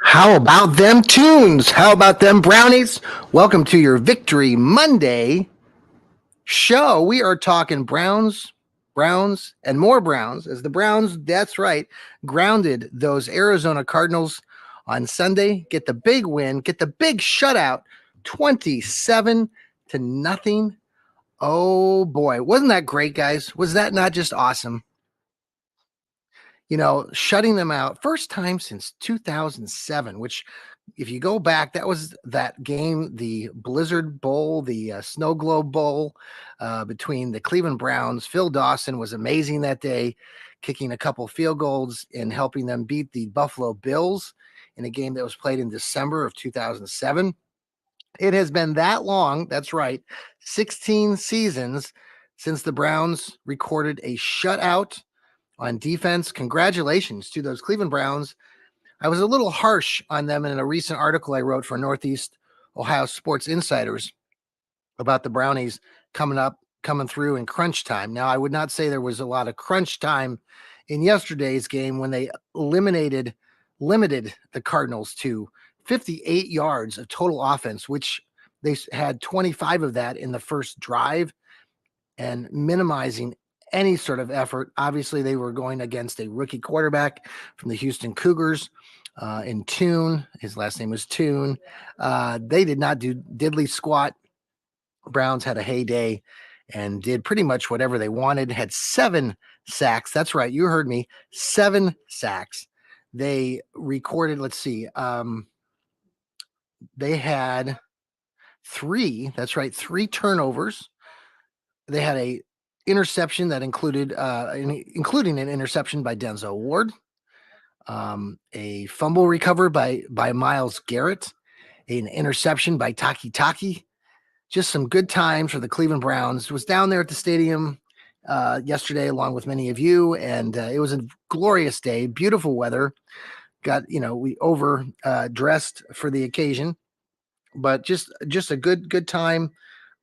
How about them tunes? How about them brownies? Welcome to your Victory Monday show. We are talking Browns, and more Browns as the Browns, that's right, grounded those Arizona Cardinals on Sunday. Get the big win, get the big shutout, 27-0. Oh boy, wasn't that great, guys? Was that not just awesome? Shutting them out first time since 2007, which if you go back, that was that game, the Blizzard Bowl, the Snow Globe Bowl between the Cleveland Browns. Phil Dawson was amazing that day, kicking a couple field goals and helping them beat the Buffalo Bills in a game that was played in December of 2007. It has been that long, that's right, 16 seasons since the Browns recorded a shutout on defense. Congratulations to those Cleveland Browns. I was a little harsh on them in a recent article I wrote for Northeast Ohio Sports Insiders about the Brownies coming through in crunch time. Now, I would not say there was a lot of crunch time in yesterday's game when they limited the Cardinals to 58 yards of total offense, which they had 25 of that in the first drive, and minimizing any sort of effort. Obviously, they were going against a rookie quarterback from the Houston Cougars in Tune. His last name was Tune. They did not do diddly squat. Browns had a heyday and did pretty much whatever they wanted. Had 7 sacks. That's right. You heard me. 7 sacks. They recorded, let's see, they had 3, that's right, 3 turnovers. They had a interception that including an interception by Denzel Ward, a fumble recovered by Myles Garrett, an interception by Taki. Just some good times for the Cleveland Browns. Was down there at the stadium yesterday along with many of you, and it was a glorious day, beautiful weather. We over dressed for the occasion, but just a good time.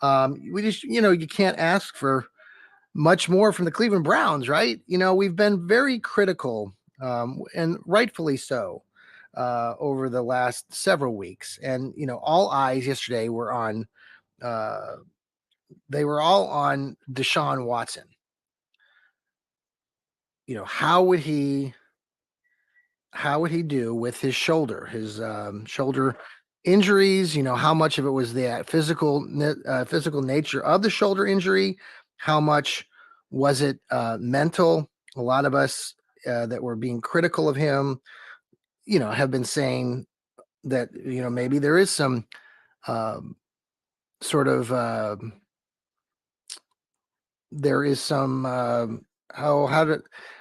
We just, you can't ask for much more from the Cleveland Browns, right? We've been very critical, and rightfully so, over the last several weeks. And, all eyes yesterday were on, they were all on Deshaun Watson. How would he do with his shoulder, shoulder injuries? How much of it was the physical nature of the shoulder injury? How much was it mental? A lot of us that were being critical of him, have been saying that, maybe there is some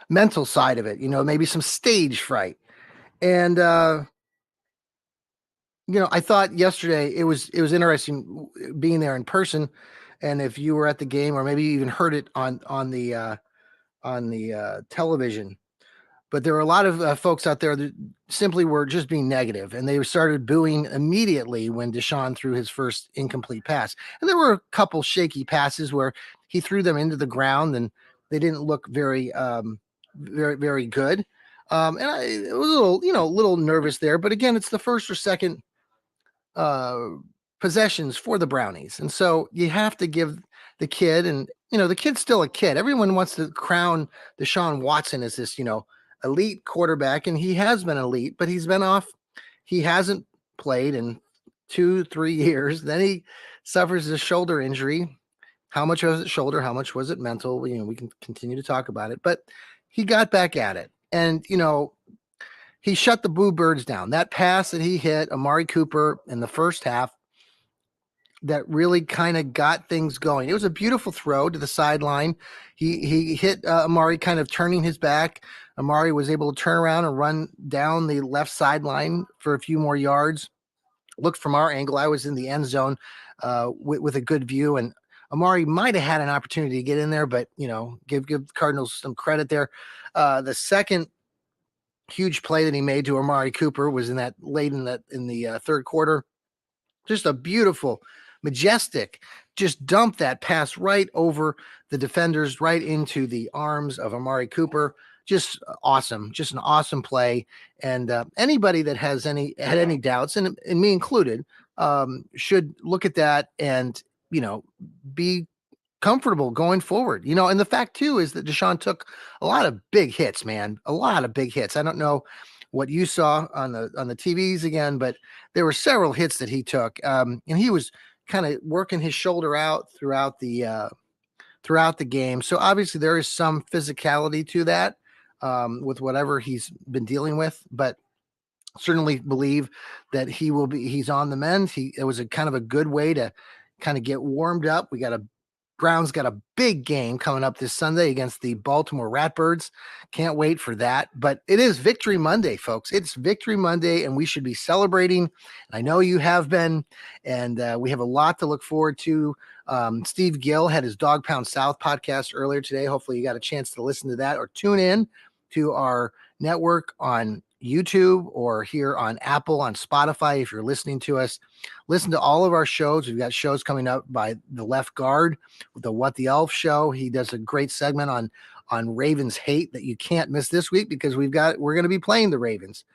mental side of it, maybe some stage fright. And, I thought yesterday it was interesting being there in person. And if you were at the game, or maybe you even heard it on the television, but there were a lot of folks out there that simply were just being negative, and they started booing immediately when Deshaun threw his first incomplete pass. And there were a couple shaky passes where he threw them into the ground, and they didn't look very, very good. And I was a little nervous there. But again, it's the first or second possessions for the Brownies. And so you have to give the kid, and, the kid's still a kid. Everyone wants to crown Deshaun Watson as this, elite quarterback, and he has been elite, but he's been off. He hasn't played in 2-3 years. Then he suffers a shoulder injury. How much was it shoulder? How much was it mental? We can continue to talk about it, but he got back at it. And, he shut the Bluebirds down. That pass that he hit Amari Cooper in the first half, that really kind of got things going. It was a beautiful throw to the sideline. He hit Amari kind of turning his back. Amari was able to turn around and run down the left sideline for a few more yards. Looked from our angle. I was in the end zone with a good view, and Amari might have had an opportunity to get in there, but give Cardinals some credit there. The second huge play that he made to Amari Cooper was in that late in the third quarter. Just a beautiful, majestic, just dump that pass right over the defenders, right into the arms of Amari Cooper. Just awesome, just an awesome play. And anybody that had any doubts, and me included, should look at that and be comfortable going forward. And the fact too is that Deshaun took a lot of big hits, man, a lot of big hits. I don't know what you saw on the TVs again, but there were several hits that he took, and he was kind of working his shoulder out throughout the game. So obviously there is some physicality to that with whatever he's been dealing with, but certainly believe that he's on the mend. It was a kind of a good way to kind of get warmed up. Browns got a big game coming up this Sunday against the Baltimore Ratbirds. Can't wait for that. But it is Victory Monday, folks. It's Victory Monday, and we should be celebrating. I know you have been, and we have a lot to look forward to. Steve Gill had his Dog Pound South podcast earlier today. Hopefully you got a chance to listen to that or tune in to our network on YouTube or here on Apple, on Spotify. If you're listening to us, listen to all of our shows. We've got shows coming up by the Left Guard, the What the Elf show. He does a great segment on Ravens hate that you can't miss this week because we're going to be playing the Ravens.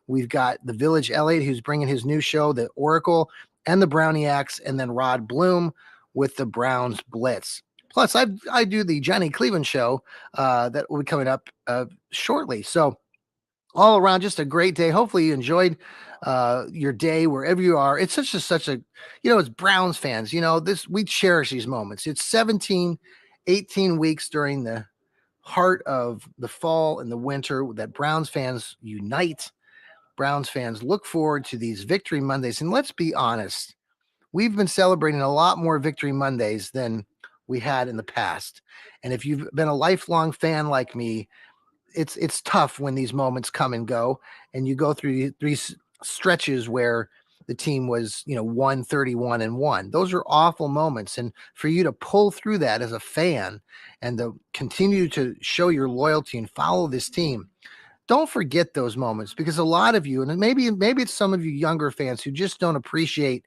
We've got the Village Elliott, who's bringing his new show, The Oracle, and the Browniacs, and then Rod Bloom with the Browns Blitz. Plus, I do the Johnny Cleveland show that will be coming up shortly. So all around, just a great day. Hopefully you enjoyed your day wherever you are. It's such a, as Browns fans, we cherish these moments. It's 18 weeks during the heart of the fall and the winter that Browns fans unite. Browns fans look forward to these Victory Mondays. And let's be honest, we've been celebrating a lot more Victory Mondays than we had in the past. And if you've been a lifelong fan like me, it's tough when these moments come and go, and you go through these stretches where the team was, 131-1. Those are awful moments. And for you to pull through that as a fan and to continue to show your loyalty and follow this team, don't forget those moments, because a lot of you, and maybe it's some of you younger fans who just don't appreciate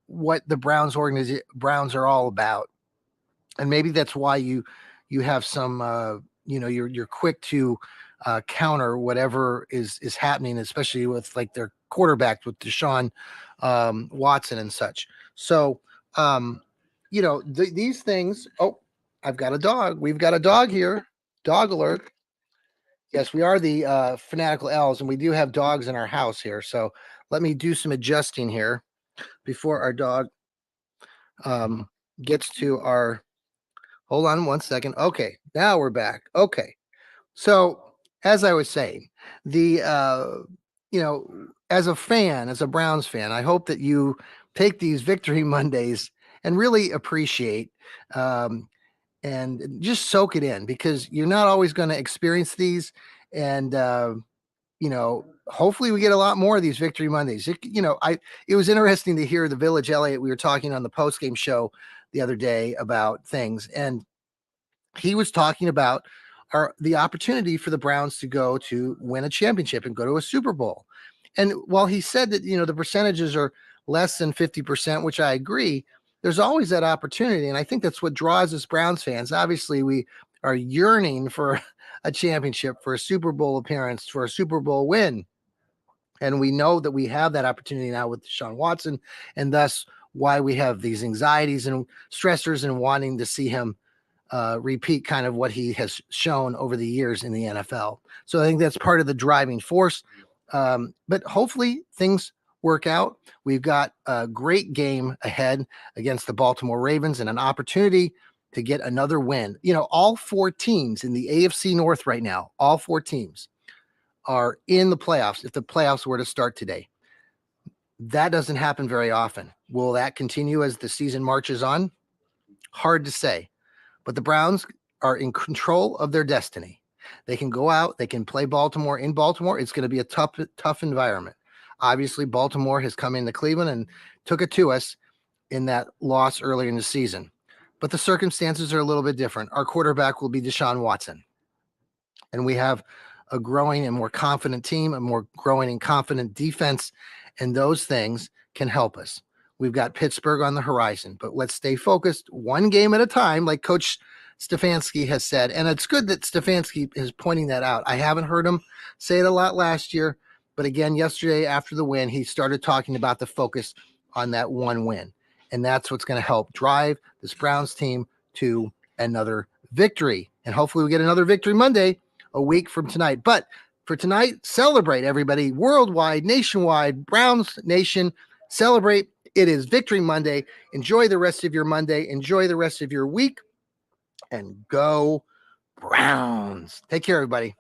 what the Browns are all about. And maybe that's why you have some, you're quick to counter whatever is happening, especially with like their quarterback with Deshaun Watson and such. So, these things. Oh, I've got a dog. We've got a dog here. Dog alert. Yes, we are the Fanatical Elves, and we do have dogs in our house here. So let me do some adjusting here before our dog gets to our. Hold on one second. Okay, now we're back. Okay. So as I was saying, as a fan, as a Browns fan, I hope that you take these Victory Mondays and really appreciate and just soak it in, because you're not always going to experience these. And, hopefully we get a lot more of these Victory Mondays. It was interesting to hear the Village Elliott. We were talking on the postgame show the other day about things, and he was talking about the opportunity for the Browns to go to win a championship and go to a Super Bowl. And while he said that, the percentages are less than 50%, which I agree, there's always that opportunity. And I think that's what draws us Browns fans. Obviously, we are yearning for a championship, for a Super Bowl appearance, for a Super Bowl win. And we know that we have that opportunity now with Deshaun Watson, and thus why we have these anxieties and stressors and wanting to see him repeat kind of what he has shown over the years in the NFL. So I think that's part of the driving force. But hopefully things work out. We've got a great game ahead against the Baltimore Ravens and an opportunity to get another win. All four teams in the AFC North right now, all four teams are in the playoffs if the playoffs were to start today. That doesn't happen very often. Will that continue as the season marches on? Hard to say. But the Browns are in control of their destiny. They can go out, they can play Baltimore in Baltimore. It's going to be a tough environment. Obviously, Baltimore has come into Cleveland and took it to us in that loss earlier in the season. But the circumstances are a little bit different. Our quarterback will be Deshaun Watson. And we have a growing and more confident team, a more growing and confident defense, and those things can help us. We've got Pittsburgh on the horizon, but let's stay focused one game at a time, like Coach Stefanski has said. And it's good that Stefanski is pointing that out. I haven't heard him say it a lot last year, but again, yesterday after the win, he started talking about the focus on that one win. And that's what's going to help drive this Browns team to another victory. And hopefully we get another victory Monday, a week from tonight. But for tonight, celebrate, everybody, worldwide, nationwide, Browns Nation, celebrate. It is Victory Monday. Enjoy the rest of your Monday. Enjoy the rest of your week. And go Browns. Take care, everybody.